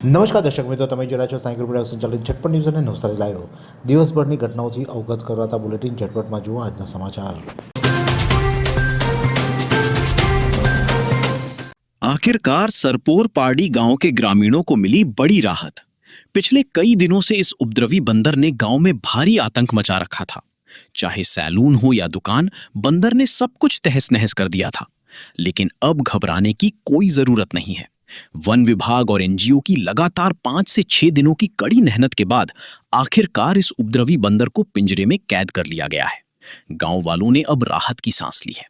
નમસ્કાર દર્શક મિત્રો, તમે જોઈ રહ્યા છો સાંઈ ગ્રુપ સંચાલિત ઝટપટ ન્યૂઝ અને નવસારી લાઈવ. દિવસભરની ઘટનાઓથી અવગત કરાતા બુલેટિન ઝટપટમાં જુઓ આજના સમાચાર. आखिरकार सरपोर पारडी गांव के ग्रामीणों को मिली बड़ी राहत। पिछले कई दिनों से इस उपद्रवी बंदर ने गांव में भारी आतंक मचा रखा था। चाहे सैलून हो या दुकान, बंदर ने सब कुछ तहस नहस कर दिया था। लेकिन अब घबराने की कोई जरूरत नहीं है। वन विभाग और एनजीओ की लगातार 5 से 6 दिनों की कड़ी मेहनत के बाद आखिरकार इस उपद्रवी बंदर को पिंजरे में कैद कर लिया गया है। गांव वालों ने अब राहत की सांस ली है।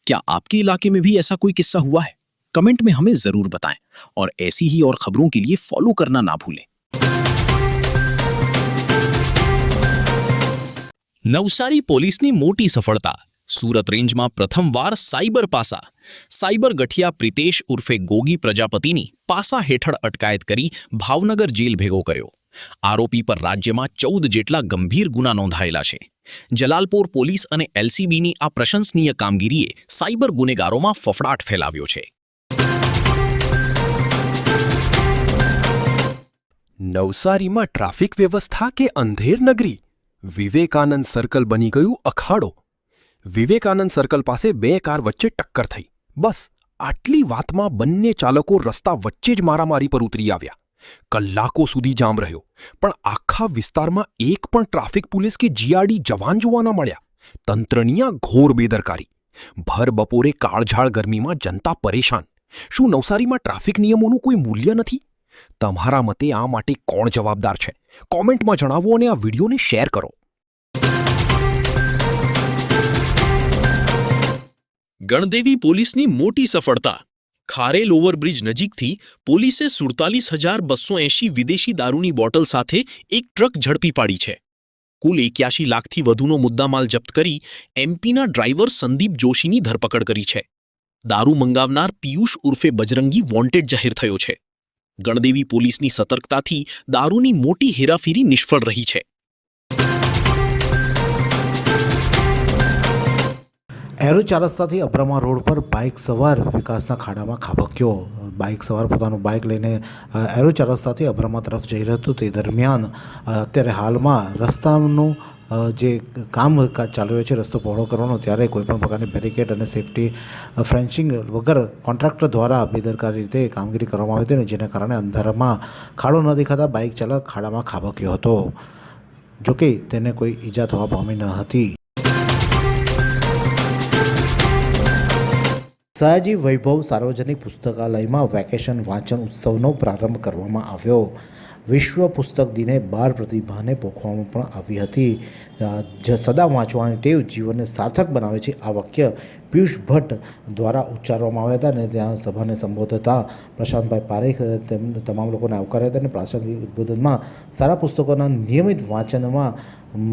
क्या आपके इलाके में भी ऐसा कोई किस्सा हुआ है? कमेंट में हमें जरूर बताएं और ऐसी ही और खबरों के लिए फॉलो करना ना भूलें। નવસારી પોલીસની મોટી સફળતા. સુરત રેન્જમાં પ્રથમવાર સાયબર પાસા. સાયબર ગઠિયા પ્રિતેશ ઉર્ફે ગોગી પ્રજાપતિની પાસા હેઠળ અટકાયત કરી ભાવનગર જેલ ભેગો કર્યો. આરોપી પર રાજ્યમાં 14 જેટલા ગંભીર ગુના નોંધાયેલા છે. જલાલપોર પોલીસ અને એલસીબીની આ પ્રશંસનીય કામગીરીએ સાયબર ગુનેગારોમાં ફફડાટ ફેલાવ્યો છે. નવસારીમાં ટ્રાફિક વ્યવસ્થા કે અંધેર નગરી? વિવેકાનંદ સર્કલ બની ગયું અખાડો. વિવેકાનંદ સર્કલ પાસે 2 કાર વચ્ચે ટક્કર થઈ. બસ આટલી વાતમાં બંને ચાલકો રસ્તા વચ્ચે જ મારામારી પર ઉતરી આવ્યા. કલાકો સુધી જામ રહ્યો, પણ આખા વિસ્તારમાં એક પણ ટ્રાફિક પોલીસ કે જીઆરડી જવાન જોવા ન મળ્યા. તંત્રની આ ઘોર બેદરકારી. ભર બપોરે કાળઝાળ ગરમીમાં જનતા પરેશાન. શું નવસારીમાં ટ્રાફિક નિયમોનું કોઈ મૂલ્ય નથી? તમારા મતે આ માટે કોણ જવાબદાર છે? કોમેન્ટમાં જણાવો અને આ વિડીયોને શેર કરો. ગણદેવી પોલીસની મોટી સફળતા. ખારેલ ઓવરબ્રિજ નજીકથી પોલીસે 47,280 વિદેશી દારૂની બોટલ સાથે એક ટ્રક ઝડપી પાડી છે. કુલ 81 લાખથી વધુનો મુદ્દામાલ જપ્ત કરી એમપીના ડ્રાઈવર સંદીપ જોશીની ધરપકડ કરી છે. દારૂ મંગાવનાર પિયુષ ઉર્ફે બજરંગી વોન્ટેડ જાહેર થયો છે. ગણદેવી પોલીસની સતર્કતાથી દારૂની મોટી હેરાફેરી નિષ્ફળ રહી છે. એરો 4 રસ્તાથી અબ્રામા રોડ પર બાઇક સવાર વિકાસના ખાડામાં ખાબક્યો. બાઇક સવાર પોતાનું બાઇક લઈને એરો 4 રસ્તાથી અબ્રામા તરફ જઈ રહ્યો હતો. તે દરમિયાન અત્યારે હાલમાં રસ્તાનું જે કામ ચાલી રહ્યું છે, રસ્તો પહોળો કરવાનો, ત્યારે કોઈપણ પ્રકારની બેરિકેડ અને સેફટી ફેન્સિંગ વગર કોન્ટ્રાક્ટર દ્વારા બેદરકારી રીતે કામગીરી કરવામાં આવી હતી, જેના કારણે અંધારામાં ખાડો ન દેખાતા બાઇક ચાલક ખાડામાં ખાબક્યો હતો. જોકે તેને કોઈ ઈજા થવા પામી ન હતી. સયાજી વૈભવ સાર્વજનિક પુસ્તકાલયમાં વેકેશન વાંચન ઉત્સવનો પ્રારંભ કરવામાં આવ્યો. વિશ્વ પુસ્તક દિને 12 પ્રતિભાને પોખવામાં પણ આવી હતી. સદા વાંચવાની ટેવ જીવનને સાર્થક બનાવે છે, આ વાક્ય પિયુષ ભટ્ટ દ્વારા ઉચ્ચારવામાં આવ્યા હતા. અને ત્યાં સભાને સંબોધતા પ્રશાંતભાઈ પારેખ તમામ લોકોને આવકાર્યા હતા અને પ્રાસંગિક ઉદ્બોધનમાં સારા પુસ્તકોના નિયમિત વાંચનમાં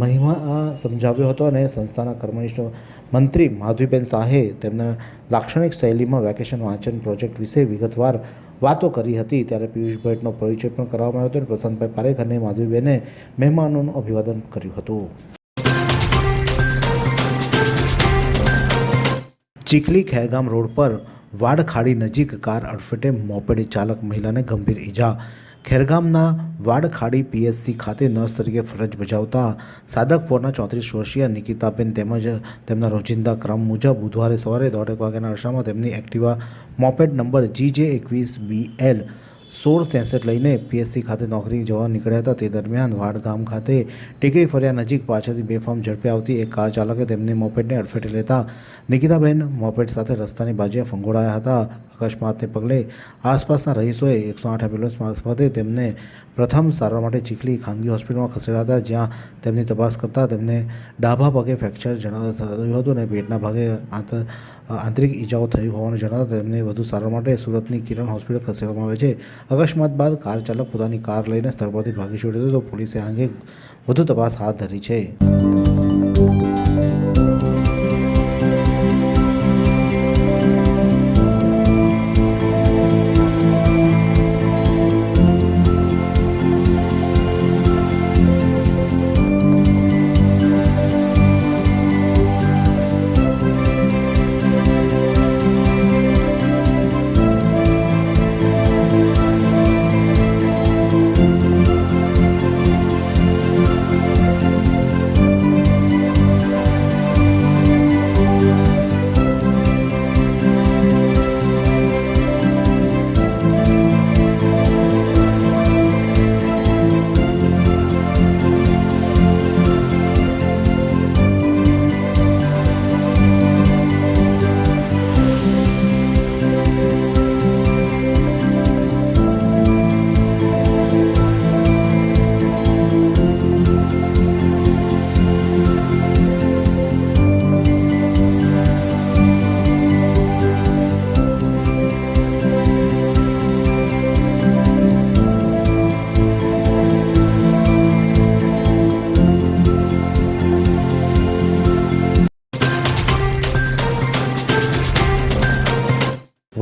મહિમા સમજાવ્યો હતો. અને સંસ્થાના કર્મનિષ્ઠ મંત્રી માધવીબેન શાહે તેમના લાક્ષણિક શૈલીમાં વેકેશન વાંચન પ્રોજેક્ટ વિશે વિગતવાર વાતો કરી હતી. ત્યારે પિયુષ ભટ્ટનો પરિચય પણ કરવામાં આવ્યો હતો અને પ્રશાંતભાઈ પારેખ અને માધવીબેને મહેમાનોનું અભિવાદન કર્યું હતું. ચીખલી ખેરગામ રોડ પર વાડખાડી નજીક કાર અડફેટે મોપેડ ચાલક મહિલાને ગંભીર ઈજા. ખેરગામના વાડખાડી પીએસસી ખાતે નર્સ તરીકે ફરજ બજાવતા સાદકપોરના 34 વર્ષીય નિકિતાબેન તેમજ તેમના રોજિંદા ક્રમ મુજબ બુધવારે સવારે 1:30 વાગ્યાના અરસામાં તેમની એક્ટિવા મોપેડ નંબર GJ21BL 1663 લઈને પીએસસી ખાતે નોકરી જવા નીકળ્યા હતા. તે દરમિયાન વાડગામ ખાતે ટેકરી ફળિયા નજીક પાછળથી બેફામ ઝડપે આવતી એક કાર ચાલકે તેમની મોપેડને અડફેટે લેતા નિકિતાબેન મોપેડ સાથે રસ્તાની બાજુએ ફંગોળાયા હતા. અકસ્માતને પગલે આસપાસના રહીશોએ 108 એમ્બ્યુલન્સ મારફતે તેમને પ્રથમ સારવાર માટે ચીખલી ખાનગી હોસ્પિટલમાં ખસેડ્યા હતા, જ્યાં તેમની તપાસ કરતાં તેમને ડાબા પગે ફ્રેક્ચર જણાવ્યું હતું અને પેટના ભાગે આંતરિક ઈજાઓ થઈ હોવાનું જણાવતા તેમને વધુ સારવાર માટે સુરતની કિરણ હોસ્પિટલ ખસેડવામાં આવે છે. અકસ્માત બાદ કાર ચાલક પોતાની કાર લઈને સ્થળ પરથી ભાગી છૂટ્યો હતો. પોલીસે આ અંગે વધુ તપાસ હાથ ધરી છે.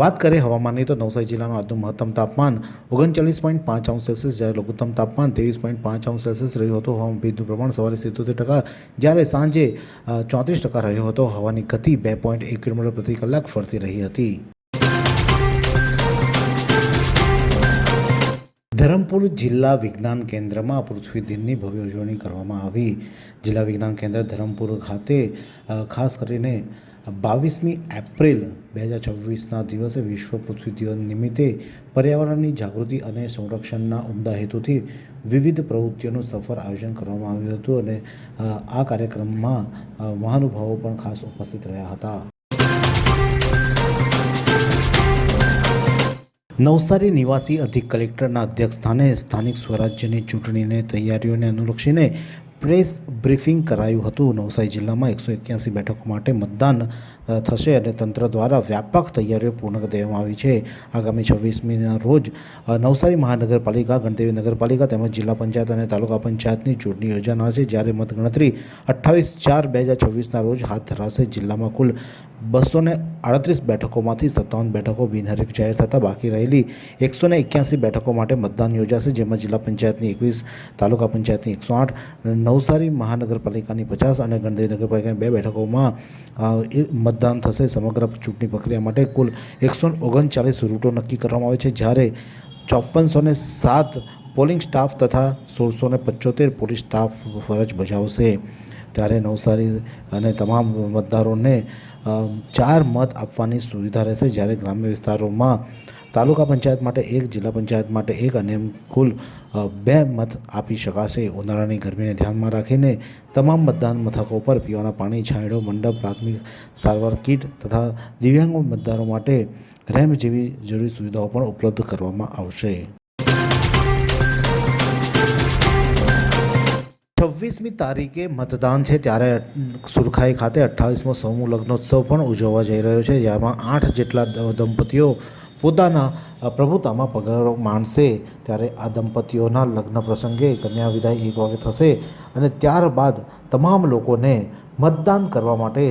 વાત કરીએ હવામાનની તો નવસારી જિલ્લાનું આજનું મહત્તમ તાપમાન 39.5 અંશ સેલ્સિયસ જ્યારે લઘુત્તમ તાપમાન 23.5 અંશ સેલ્સિયસ રહ્યું હતું. હવામાન ભેજનું પ્રમાણ સવારે 77% જ્યારે સાંજે 34% રહ્યો હતો. હવાની ગતિ 2.1 કિલોમીટર પ્રતિ કલાક ફરતી રહી હતી. ધરમપુર જિલ્લા વિજ્ઞાન કેન્દ્રમાં પૃથ્વી દિનની ભવ્ય ઉજવણી કરવામાં આવી. જિલ્લા વિજ્ઞાન કેન્દ્ર ધરમપુર ખાતે ખાસ કરીને 22મી એપ્રિલ 2026ના દિવસે વિશ્વ પૃથ્વી દિવસ નિમિત્તે પર્યાવરણની જાગૃતિ અને સંરક્ષણના ઉમદા હેતુથી વિવિધ પ્રવૃત્તિઓનું સફળ આયોજન કરવામાં આવ્યું હતું અને આ કાર્યક્રમમાં મહાનુભાવો પણ ખાસ ઉપસ્થિત રહ્યા હતા. નવસારી નિવાસી અધિક કલેક્ટરના અધ્યક્ષસ્થાને સ્થાનિક સ્વરાજ્યની ચૂંટણીની તૈયારીઓને અનુલક્ષીને પ્રેસ બ્રીફિંગ કરાયું હતું. નવસારી જિલ્લામાં 181 બેઠકો માટે મતદાન થશે અને તંત્ર દ્વારા વ્યાપક તૈયારીઓ પૂર્ણ કરી દેવામાં આવી છે. આગામી 26મીના રોજ નવસારી મહાનગરપાલિકા, ગણદેવી નગરપાલિકા તેમજ જિલ્લા પંચાયત અને તાલુકા પંચાયતની ચૂંટણી યોજાનાર છે, જ્યારે મતગણતરી 28/4/2026ના રોજ હાથ ધરાશે. જિલ્લામાં કુલ 238 બેઠકોમાંથી 57 બેઠકો બિનહરીફ જાહેર થતાં બાકી રહેલી 181 બેઠકો માટે મતદાન યોજાશે, જેમાં જિલ્લા પંચાયતની 21, તાલુકા પંચાયતની 108, નવસારી મહાનગરપાલિકાની 50 અને ગણદેવી નગરપાલિકાની 2 બેઠકોમાં મતદાન થશે. સમગ્ર ચૂંટણી પ્રક્રિયા માટે કુલ 139 રૂટો નક્કી કરવામાં આવે છે, જ્યારે 5407 પોલિંગ સ્ટાફ તથા 1675 પોલીસ સ્ટાફ ફરજ બજાવશે. ત્યારે નવસારી અને તમામ મતદારોને 4 મત આપવાની સુવિધા રહેશે, જ્યારે ગ્રામ્ય વિસ્તારોમાં તાલુકા પંચાયત માટે 1, જિલ્લા પંચાયત માટે 1 અને એમ કુલ 2 મત આપી શકાશે. ઉનાળાની ગરમીને ધ્યાનમાં રાખીને તમામ મતદાન મથકો પર પીવાના પાણી, છાંયડો, મંડપ, પ્રાથમિક સારવાર કીટ તથા દિવ્યાંગ મતદારો માટે રેમ્પ જેવી જરૂરી સુવિધાઓ પણ ઉપલબ્ધ કરવામાં આવશે. 26મી તારીખે મતદાન છે, ત્યારે સુરખાઈ ખાતે 28મો સમૂહ લગ્નોત્સવ પણ ઉજવવા જઈ રહ્યો છે, જેમાં 8 જેટલા દંપતીઓ પોતાના પ્રભુતામાં પગારો માણશે. ત્યારે આ દંપતીઓના લગ્ન પ્રસંગે કન્યા વિદાય 1 વાગે થશે અને ત્યારબાદ તમામ લોકોને મતદાન કરવા માટે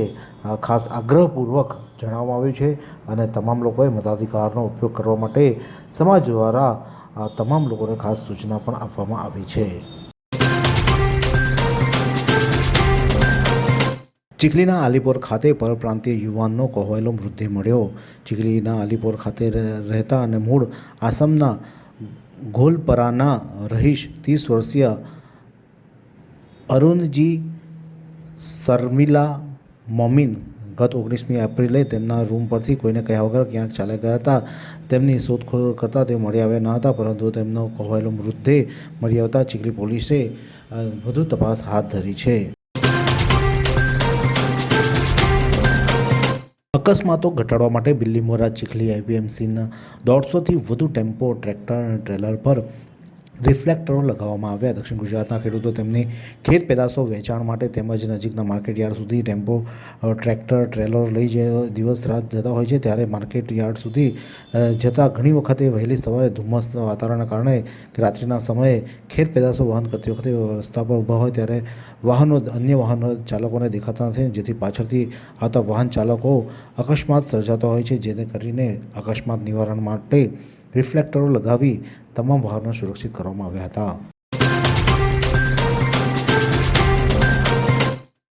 ખાસ આગ્રહપૂર્વક જણાવવામાં આવ્યું છે અને તમામ લોકોએ મતાધિકારનો ઉપયોગ કરવા માટે સમાજ દ્વારા તમામ લોકોને ખાસ સૂચના પણ આપવામાં આવી છે. ચીખલીના આલીપોર ખાતે પરપ્રાંતીય યુવાનનો કોહવાયેલો મૃતદેહ મળ્યો. ચીખલીના આલીપોર ખાતે રહેતા અને મૂળ આસામના ઘોલપરાના રહીશ 30 વર્ષીય અરુણજી શર્મિલા મોમીન ગત 19મી એપ્રિલે તેમના રૂમ પરથી કોઈને કહ્યા વગર ક્યાંક ચાલ્યા ગયા હતા. તેમની શોધખોળ કરતાં તે મળી આવ્યા ન હતા, પરંતુ તેમનો કોહવાયેલો મૃતદેહ મળી આવતા ચીખલી પોલીસે વધુ તપાસ હાથ ધરી છે. અકસ્માતો ઘટાડવા માટે બિલ્લીમોરા ચીખલી આઈપીએમસીના 150થી વધુ ટેમ્પો, ટ્રેક્ટર અને ટ્રેલર પર રિફ્લેક્ટરો લગાવવામાં આવ્યા. દક્ષિણ ગુજરાતના ખેડૂતો તેમની ખેત પેદાશો વેચાણ માટે તેમજ નજીકના માર્કેટ યાર્ડ સુધી ટેમ્પો, ટ્રેક્ટર, ટ્રેલર લઈ દિવસ રાત જતા હોય છે, ત્યારે માર્કેટ યાર્ડ સુધી જતાં ઘણી વખતે વહેલી સવારે ધુમ્મસ વાતાવરણના કારણે રાત્રિના સમયે ખેત પેદાશો વહન કરતી વખતે રસ્તા પર ઊભા હોય ત્યારે અન્ય વાહનો ચાલકોને દેખાતા નથી, જેથી પાછળથી આવતા વાહન ચાલકો અકસ્માત સર્જાતા હોય છે, જેને કરીને અકસ્માત નિવારણ માટે રિફ્લેક્ટરો લગાવી તમામ વાહનો સુરક્ષિત કરવામાં આવ્યા હતા.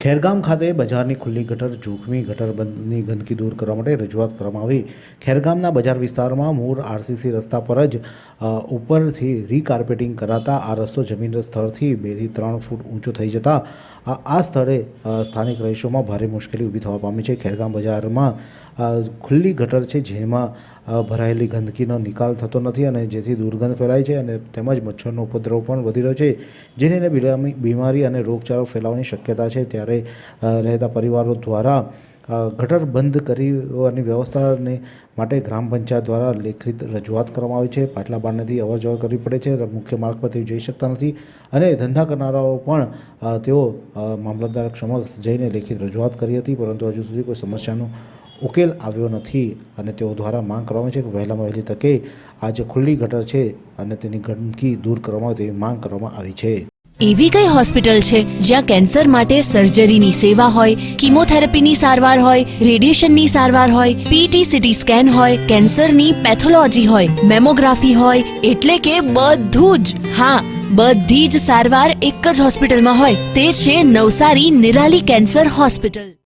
ખેરગામ ખાતે બજારની ખુલ્લી ગટર, જોખમી ગટરબંધની ગંદકી દૂર કરવા માટે રજૂઆત કરવામાં આવી. ખેરગામના બજાર વિસ્તારમાં મૂળ આરસીસી રસ્તા પર જ ઉપરથી રીકાર્પેટિંગ કરાતા આ રસ્તો જમીન સ્થળથી 2 થી 3 ફૂટ ઊંચો થઈ જતા આ સ્થળે સ્થાનિક રહીશોમાં ભારે મુશ્કેલી ઊભી થવા પામી છે. ખેરગામ બજારમાં ખુલ્લી ગટર છે, જેમાં ભરાયેલી ગંદકીનો નિકાલ થતો નથી અને જેથી દુર્ગંધ ફેલાય છે અને તેમજ મચ્છરનો ઉપદ્રવ પણ વધી રહ્યો છે, જેને લઈને બીમારી અને રોગચાળો ફેલાવાની શક્યતા છે. ત્યારે રહેતા પરિવારો દ્વારા ગટર બંધ કરવાની વ્યવસ્થાને માટે ગ્રામ પંચાયત દ્વારા લેખિત રજૂઆત કરવામાં આવી છે. પાટલા બારણેથી અવરજવર કરવી પડે છે, મુખ્ય માર્ગ પર તેઓ જઈ શકતા નથી અને ધંધા કરનારાઓ પણ તેઓ મામલતદાર સમક્ષ જઈને લેખિત રજૂઆત કરી હતી, પરંતુ હજુ સુધી કોઈ સમસ્યાનો ઉકેલ આવ્યો નથી અને તેઓ દ્વારા માંગ કરવામાં છે કે વહેલામાં વહેલી તકે આ જે ખુલ્લી ગટર છે અને તેની ગંદકી દૂર કરવામાં આવે તેવી માંગ કરવામાં આવી છે. એવી કઈ હોસ્પિટલ છે જ્યાં કેન્સર માટે સર્જરીની સેવા હોય, કીમોથેરાપીની સારવાર હોય, રેડિયેશનની સારવાર હોય, પીટી સીટી સ્કેન હોય, કેન્સરની પેથોલોજી હોય, મેમોગ્રાફી હોય, એટલે કે બધું જ. હા, બધી જ સારવાર એક જ હોસ્પિટલમાં હોય. તે છે નવસારી નિરાલી કેન્સર હોસ્પિટલ.